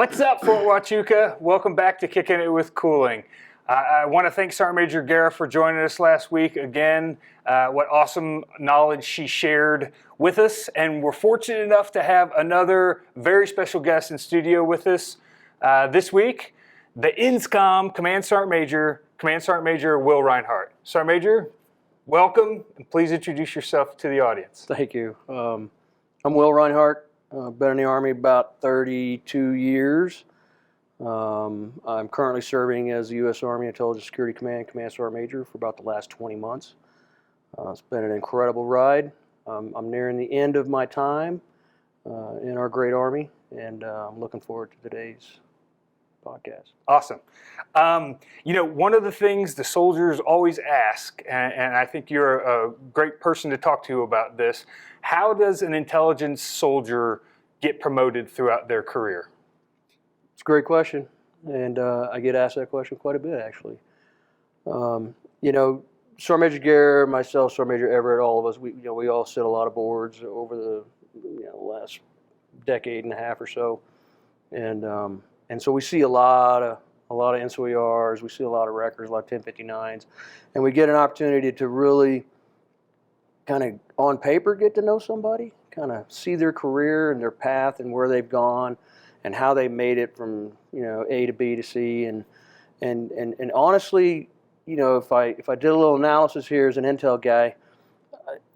What's up, Fort Huachuca? Welcome back to Kicking It with Kuhling. I want to thank Sergeant Major Guerra for joining us last week again. What awesome knowledge she shared with us, and we're fortunate enough to have another very special guest in studio with us this week, the escom Command Sergeant Major Will Reinhardt. Sergeant Major, welcome, and please introduce yourself to the audience. Thank you. I'm Will Reinhardt. Been in the Army about 32 years. I'm currently serving as the U.S. Army Intelligence Security Command Sergeant Major for about the last 20 months. It's been an incredible ride. I'm nearing the end of my time in our great Army, and I'm looking forward to today's podcast. Awesome. One of the things the soldiers always ask, and I think you're a great person to talk to about this, how does an intelligence soldier get promoted throughout their career? It's a great question, and I get asked that question quite a bit, actually. Sergeant Major Guerra, myself, Sergeant Major Everett, all of us, we all sit a lot of boards over the last decade and a half or so, and so we see a lot of NCOERs, we see a lot of records, a lot of 1059s, and we get an opportunity to really kind of on paper get to know somebody, kind of see their career and their path and where they've gone and how they made it from A to B to C, and honestly, if I did a little analysis here as an intel guy,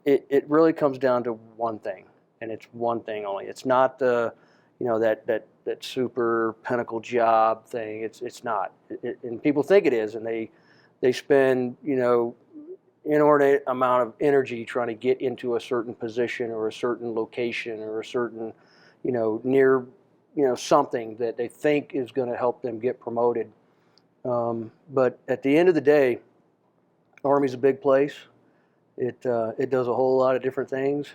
it really comes down to one thing, and it's one thing only. It's not the that super pinnacle job thing. It's not. And people think it is, and they spend inordinate amount of energy trying to get into a certain position or a certain location or a certain near something that they think is going to help them get promoted. But at the end of the day, Army's a big place. It does a whole lot of different things,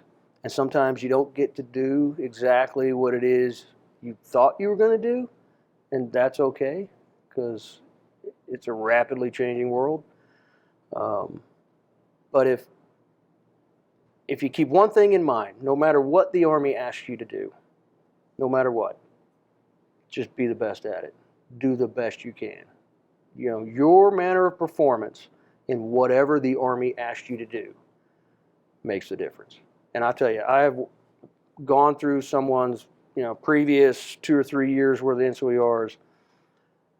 and sometimes you don't get to do exactly what it is you thought you were going to do, and that's okay, because it's a rapidly changing world. But if you keep one thing in mind, no matter what the Army asks you to do, no matter what, just be the best at it. Do the best you can. Your manner of performance in whatever the Army asks you to do makes the difference. And I'll tell you, I have gone through someone's previous 2 or 3 years worth of NCOERs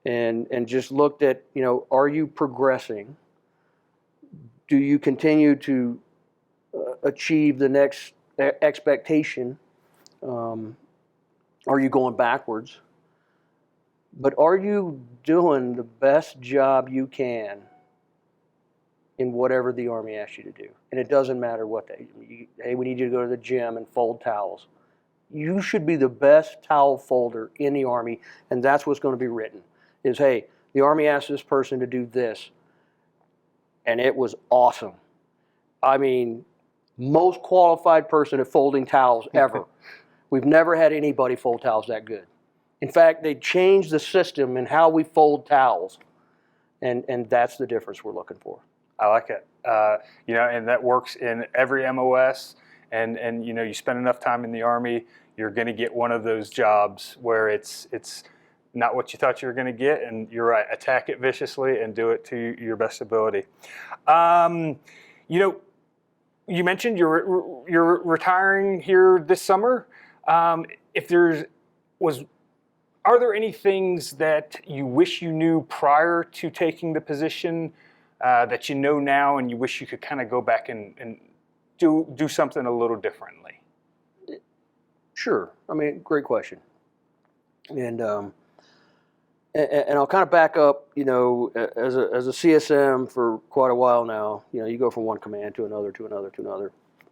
and just looked at, are you progressing? Do you continue to achieve the next expectation? Are you going backwards? But are you doing the best job you can in whatever the Army asks you to do? And it doesn't matter what hey, we need you to go to the gym and fold towels. You should be the best towel folder in the Army, and that's what's going to be written. Is, hey, the Army asked this person to do this, and it was awesome. I mean, most qualified person at folding towels ever. We've never had anybody fold towels that good. In fact, they changed the system in how we fold towels, and that's the difference we're looking for. I like it. And that works in every MOS, and you spend enough time in the Army, you're going to get one of those jobs where it's not what you thought you were going to get, and you're right, attack it viciously and do it to your best ability. You mentioned you're retiring here this summer. Are there any things that you wish you knew prior to taking the position that you know now, and you wish you could kind of go back and do something a little differently? Sure. I mean, great question. And I'll kind of back up, as a CSM for quite a while now, you go from one command to another,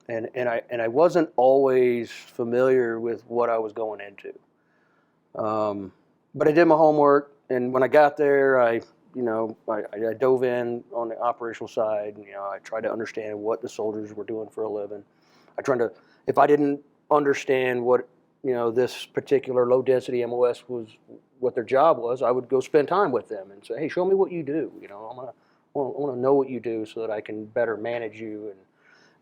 and I wasn't always familiar with what I was going into. But I did my homework, and when I got there, I dove in on the operational side, and, I tried to understand what the soldiers were doing for a living. If I didn't understand what, this particular low-density MOS was, what their job was, I would go spend time with them and say, hey, show me what you do. I want to know what you do so that I can better manage you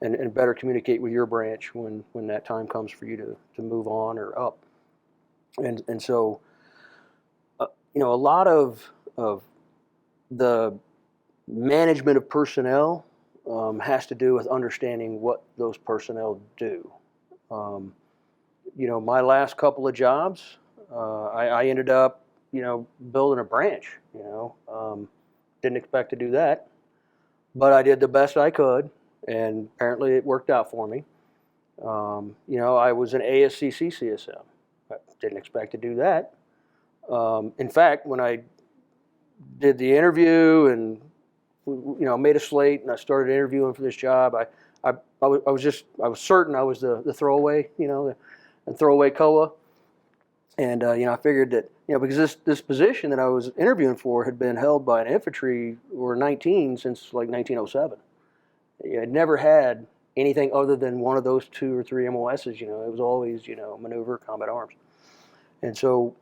and better communicate with your branch when that time comes for you to move on or up. And so a lot of the management of personnel has to do with understanding what those personnel do. My last couple of jobs, I ended up, building a branch. Didn't expect to do that, but I did the best I could, and apparently it worked out for me. I was an ASCC CSM. I didn't expect to do that. In fact, when I did the interview and made a slate and I started interviewing for this job, I was certain I was the throwaway, the throwaway COA, and I figured that because this position that I was interviewing for had been held by an infantry or 19 since like 1907. I'd never had anything other than one of those 2 or 3 MOSs. It was always maneuver, combat arms, and so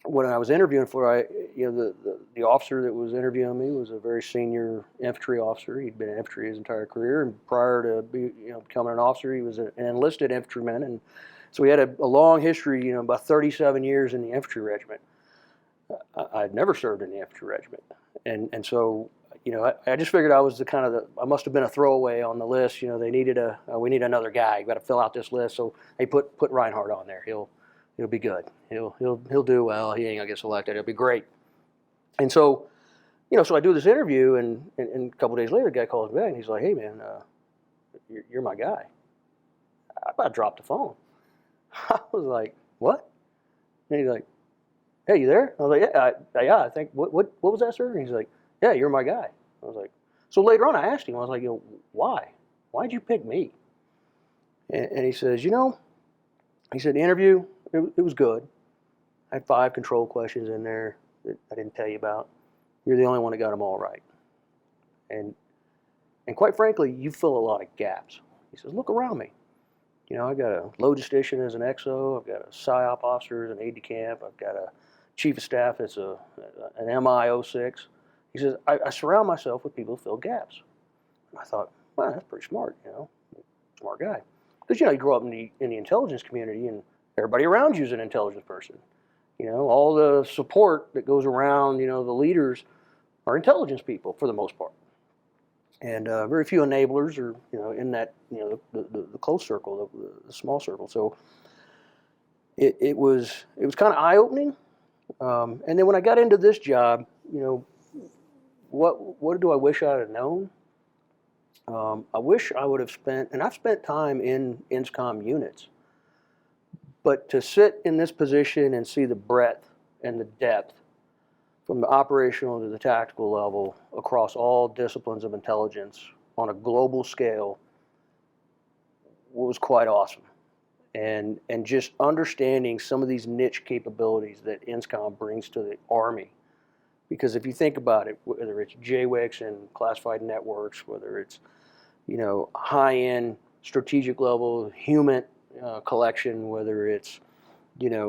when I was interviewing for, the officer that was interviewing me was a very senior infantry officer. He'd been in infantry his entire career, and prior to becoming an officer, he was an enlisted infantryman, and so we had a long history. About 37 years in the infantry regiment. I'd never served in the infantry regiment, and so I just figured I was I must have been a throwaway on the list. They needed we need another guy. You got to fill out this list, so they put Reinhardt on there. He'll be good. He'll do well. He ain't gonna get selected. It'll be great. And so, so I do this interview, and a couple days later, the guy calls me back, and he's like, "Hey, man, you're my guy." I about dropped the phone. I was like, "What?" And he's like, "Hey, you there?" I was like, "Yeah, I think." What was that, sir? And he's like, "Yeah, you're my guy." I was like, so later on, I asked him. I was like, why? Why'd you pick me? And he says, he said, the interview, it was good. I had 5 control questions in there that I didn't tell you about. You're the only one that got them all right. And quite frankly, you fill a lot of gaps. He says, look around me. I got a logistician as an XO. I've got a PSYOP officer as an aide-de-camp. I've got a chief of staff that's an MI06. He says, I surround myself with people who fill gaps. And I thought, wow, that's pretty smart, smart guy. Because, you grow up in the intelligence community, and everybody around you is an intelligence person. All the support that goes around, the leaders are intelligence people for the most part. And very few enablers are, in that, the close circle, the small circle. So it was kind of eye-opening. And then when I got into this job, what do I wish I had known? I wish I would have spent, and I've spent time in escom units, but to sit in this position and see the breadth and the depth from the operational to the tactical level across all disciplines of intelligence on a global scale was quite awesome. And just understanding some of these niche capabilities that ENSCOM brings to the Army. Because if you think about it, whether it's JWICs and classified networks, whether it's high-end strategic level human collection, whether it's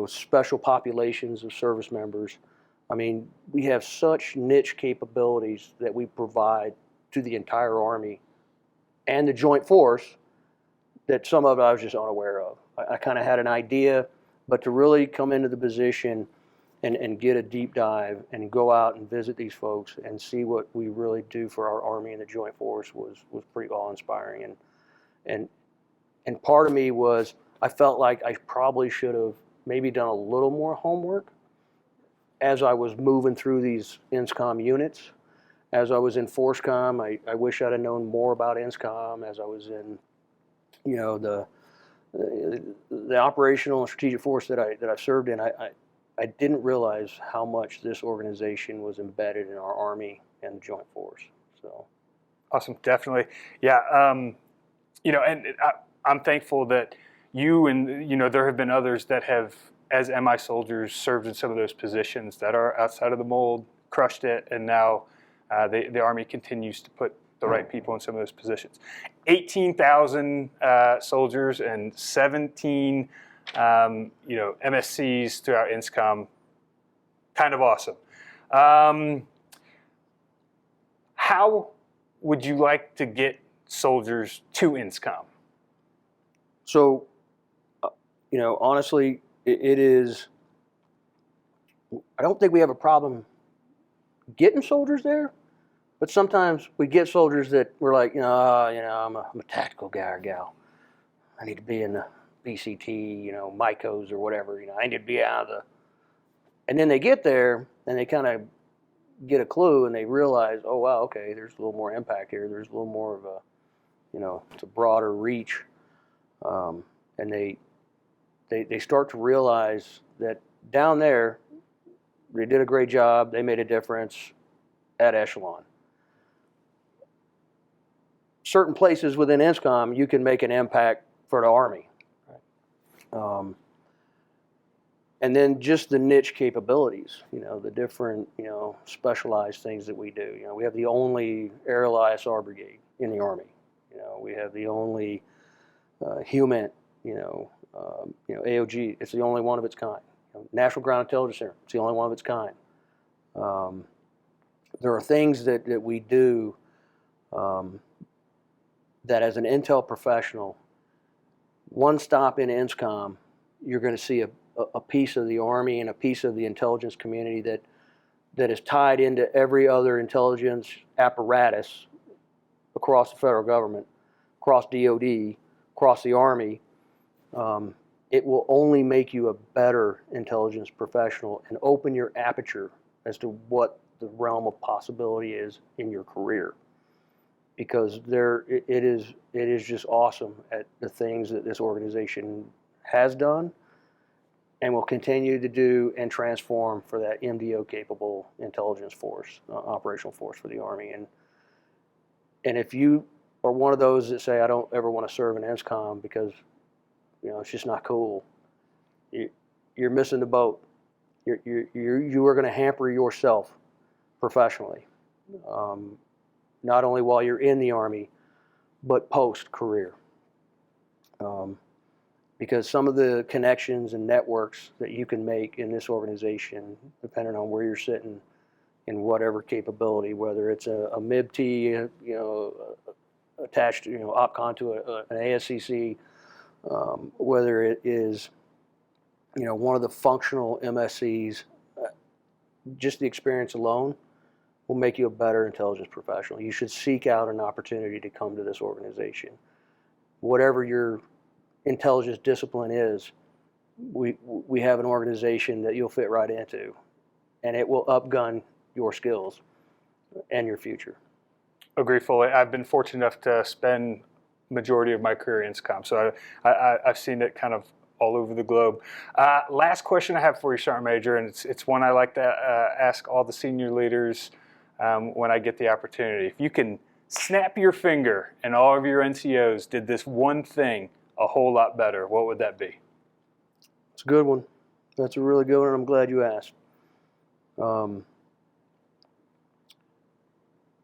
special populations of service members, I mean, we have such niche capabilities that we provide to the entire Army and the Joint Force that some of it I was just unaware of. I kind of had an idea, but to really come into the position and get a deep dive and go out and visit these folks and see what we really do for our Army and the Joint Force was pretty awe-inspiring. And part of me was, I felt like I probably should have maybe done a little more homework as I was moving through these ENSCOM units. As I was in FORSCOM, I wish I'd have known more about ENSCOM. As I was in, the operational and strategic force that I've served in, I didn't realize how much this organization was embedded in our Army and Joint Force. So, awesome, definitely, yeah. And I'm thankful that you and there have been others that have, as MI soldiers, served in some of those positions that are outside of the mold, crushed it, and now the Army continues to put the right people in some of those positions. 18,000 soldiers and 17 MSCs throughout ENSCOM. Kind of awesome. How would you like to get soldiers to ENSCOM? So, honestly, it is I don't think we have a problem getting soldiers there, but sometimes we get soldiers that we're like, I'm a tactical guy or gal. I need to be in the BCT, MICOs or whatever. I need to be out of the. And then they get there and they kind of get a clue and they realize, oh wow, okay, there's a little more impact here. There's a little more of a, it's a broader reach, and they start to realize that down there, they did a great job. They made a difference at echelon. Certain places within escom, you can make an impact for the Army. And then just the niche capabilities, the different, specialized things that we do. We have the only aerial ISR brigade in the Army. We have the only HUMINT, AOG. It's the only one of its kind. National Ground Intelligence Center. It's the only one of its kind. There are things that we do that as an intel professional, one stop in ENSCOM, you're going to see a piece of the Army and a piece of the intelligence community that is tied into every other intelligence apparatus across the federal government, across DOD, across the Army. It will only make you a better intelligence professional and open your aperture as to what the realm of possibility is in your career. Because it is just awesome at the things that this organization has done and will continue to do and transform for that MDO capable intelligence force, operational force for the Army. And if you are one of those that say, I don't ever want to serve in ENSCOM because it's just not cool, you're missing the boat. You are going to hamper yourself professionally, not only while you're in the Army, but post-career. Because some of the connections and networks that you can make in this organization, depending on where you're sitting in whatever capability, whether it's a MIB-T, attached, OPCON to an ASCC, whether it is, one of the functional MSCs, just the experience alone will make you a better intelligence professional. You should seek out an opportunity to come to this organization. Whatever your intelligence discipline is, we have an organization that you'll fit right into, and it will upgun your skills and your future. Agree fully. I've been fortunate enough to spend majority of my career in SCOM, so I've seen it kind of all over the globe. Last question I have for you, Sergeant Major, and it's one I like to ask all the senior leaders when I get the opportunity. If you can snap your finger and all of your NCOs did this one thing a whole lot better, what would that be? It's a good one. That's a really good one, and I'm glad you asked.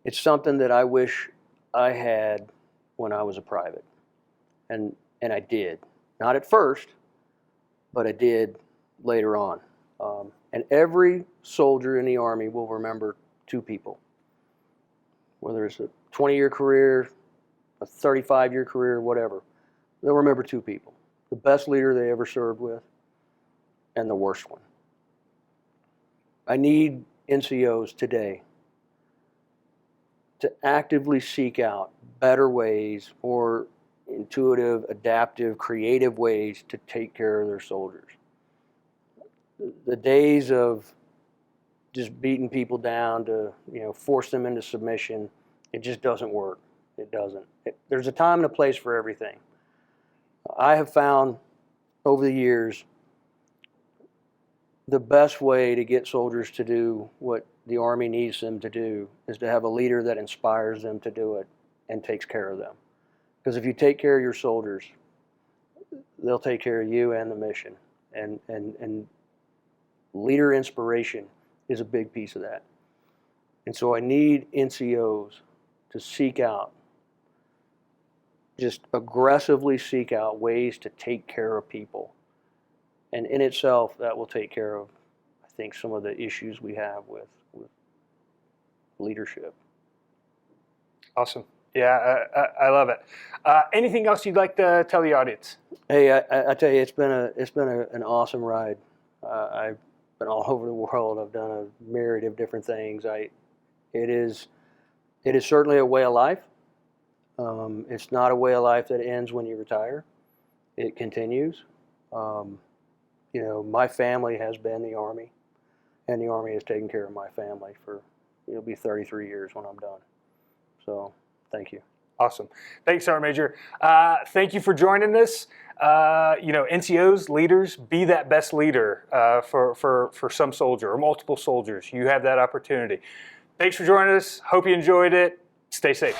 It's something that I wish I had when I was a private, and I did. Not at first, but I did later on. And every soldier in the Army will remember two people. Whether it's a 20-year career, a 35-year career, whatever, they'll remember two people. The best leader they ever served with, and the worst one. I need NCOs today to actively seek out better ways, more intuitive, adaptive, creative ways to take care of their soldiers. The days of just beating people down to force them into submission, it just doesn't work. It doesn't. There's a time and a place for everything. I have found over the years the best way to get soldiers to do what the Army needs them to do is to have a leader that inspires them to do it and takes care of them. Because if you take care of your soldiers, they'll take care of you and the mission. And leader inspiration is a big piece of that. And so I need NCOs to seek out, just aggressively seek out ways to take care of people. And in itself, that will take care of, I think, some of the issues we have with leadership. Awesome. Yeah, I love it. Anything else you'd like to tell the audience? Hey, I tell you, it's been an awesome ride. been all over the world. I've done a myriad of different things. It is certainly a way of life. It's not a way of life that ends when you retire. It continues. You know, my family has been the Army, and the Army has taken care of my family for, it'll be 33 years when I'm done. So, thank you. Awesome. Thanks, Sergeant Major. Thank you for joining us. You know, NCOs, leaders, be that best leader for some soldier or multiple soldiers. You have that opportunity. Thanks for joining us. Hope you enjoyed it. Stay safe.